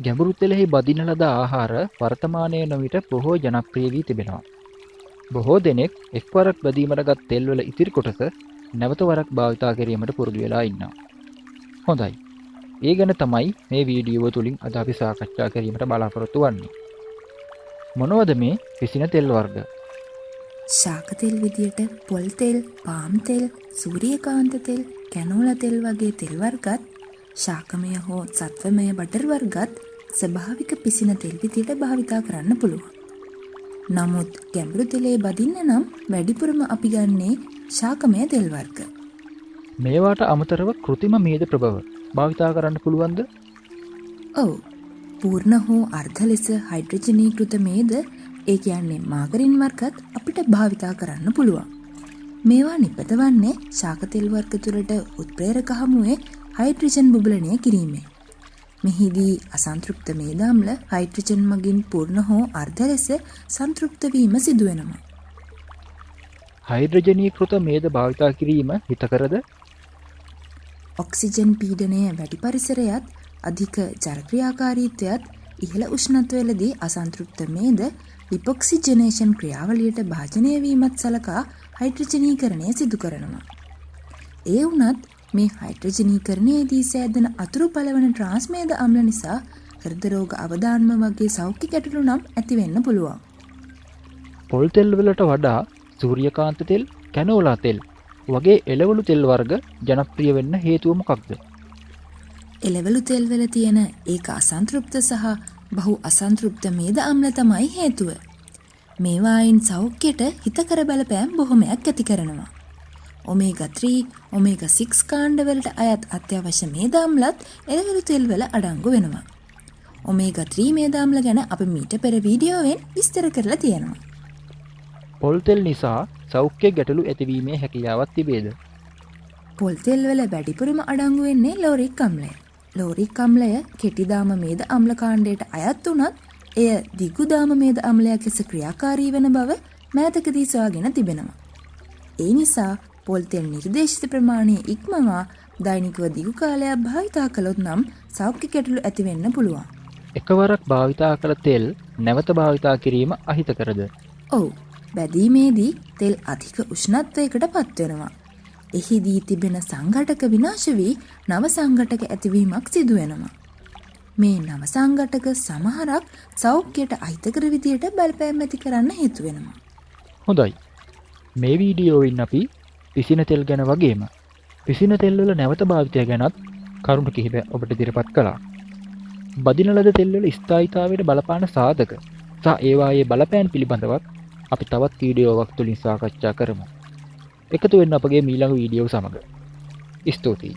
ගැඹුරු තෙලෙහි බදින ලද ආහාර වර්තමානයේ නොවිට බොහෝ ජනප්‍රිය වී තිබෙනවා. බොහෝ දෙනෙක් එක්වරක් බදීමටගත් තෙල්වල ඉතිරි කොටස නැවත වරක් භාවිතා කිරීමට පුරුදු වෙලා ඉන්නවා. හොඳයි. ඒ ගැන තමයි මේ වීඩියෝව තුලින් අද අපි සාකච්ඡා කිරීමට බලාපොරොත්තු වෙන්නේ. මොනවද මේ පිසින තෙල් වර්ග? ශාක තෙල් විදියට පොල් තෙල්, පාම් තෙල්, සූර්යකාන්ත තෙල්, කැනෝලා තෙල් වගේ තෙල් වර්ගත්, ශාකමය හෝ සත්වමය බටර් වර්ගත් ස්වභාවික පිසින තෙල් විදියට භාවිතා කරන්න පුළුවන්. නමුත් ගැඹුරු තෙලේ බදින්න නම් වැඩිපුරම අපි ගන්නේ ශාකමය තෙල් වර්ග. මේවාට අමතරව කෘත්‍රිම මේද ප්‍රභව භාවිතා කරන්න පුළුවන්ද? ඔව්. පූර්ණ හෝ අර්ධ ලෙස හයිඩ්‍රජනීකృత මේද, ඒ කියන්නේ මාගරින් වර්ගත් අපිට භාවිතා කරන්න පුළුවන්. මේවා නිපදවන්නේ ශාක තෙල් වර්ග තුළට උත්ප්‍රේරක හමුවේ හයිඩ්‍රජන් බුබලණය කිරීමෙන්. මෙහිදී අසන්තෘප්ත මේද අම්ල හයිඩ්‍රජන් මගින් පූර්ණ හෝ අර්ධ ලෙස සංතෘප්ත වීම සිදු වෙනවා. හයිඩ්‍රජනීකృత මේද භාවිතා කිරීම හිතකරද? ඔක්සිජන් පීඩනය වැඩි පරිසරයත් අධික ජරක්‍රියාකාරීත්වයත් ඉහළ උෂ්ණත්වවලදී අසන්තෘප්ත මේද ලිපොක්සිජනේෂන් ක්‍රියාවලියට භාජනය වීමත් සලකා හයිඩ්‍රජනීකරණය සිදු කරනවා. ඒ වුණත් මේ හයිඩ්‍රජනීකරණයේදී සෑදෙන අතුරු පළවන ට්‍රාන්ස්මේද අම්ල නිසා හෘද රෝග අවදාන්ම වගේ සෞඛ්‍ය ගැටලු නම් ඇති වෙන්න පුළුවන්. පොල් තෙල් වලට වඩා සූර්යකාන්ත තෙල්, කැනෝලා තෙල් වගේ එළවලු තෙල් වර්ග ජනප්‍රිය වෙන්න හේතුව මොකක්ද? එළවලු තෙල් වල තියෙන ඒක අසන්තෘප්ත සහ බහු අසන්තෘප්ත මේද අම්ල තමයි හේතුව. මේවායින් සෞඛ්‍යයට හිතකර බලපෑම් බොහොමයක් ඇති කරනවා. ඔමේගා 3, ඔමේගා 6 කාණ්ඩවලට අයත් අත්‍යවශ්‍ය මේද අම්ලත් එළවලු තෙල් වල අඩංගු වෙනවා. ඔමේගා 3 මේද අම්ල ගැන අපි මීට පෙර වීඩියෝවෙන් විස්තර කරලා තියෙනවා. පොල් තෙල් නිසා සෞඛ්‍ය ගැටලු ඇතිවීමේ හැකියාවක් තිබේද? පොල් තෙල් වල වැඩිපුරම අඩංගු වෙන්නේ ලෝරික් අම්ලය. ලෝරික් අම්ලය කෙටිදාම මේද අම්ල කාණ්ඩයට අයත් වුණත් එය දිගුදාම මේද අම්ලයක් ලෙස ක්‍රියාකාරී වන බව මෑතකදී සොයාගෙන තිබෙනවා. ඒ නිසා පොල් තෙල් නිර්දේශිත ප්‍රමාණය ඉක්මවා දෛනිකව දිගු කාලයක් භාවිතා කළොත් නම් සෞඛ්‍ය ගැටලු ඇති වෙන්න පුළුවන්. එකවරක් භාවිතා කළ තෙල් නැවත භාවිතා කිරීම අහිතකරද? ඔව්. බැදීමේදී තෙල් අධික උෂ්ණත්වයකට පත් වෙනවා. එහිදී තිබෙන සංඝටක විනාශ වී නව සංඝටක ඇතිවීමක් සිදු වෙනවා. මේ නව සංඝටක සමහරක් සෞඛ්‍යයට අහිතකර විදියට බලපෑම් ඇති කරන්න හේතු වෙනවා. හොඳයි. මේ වීඩියෝවෙන් අපි පිසින තෙල් ගැන වගේම පිසින තෙල් වල නැවත භාවිතය ගැනත් කරුණු කිහිපයක් ඔබට ඉදිරිපත් කළා. බදින ලද තෙල් වල ස්ථායීතාවයට බලපාන සාධක සහ ඒවායේ බලපෑම් පිළිබඳවත් අපි තවත් වීඩියෝවක් තුලින් සාකච්ඡා කරමු. එකතු වෙන්න අපගේ ඊළඟ වීඩියෝ සමග. ස්තුතියි.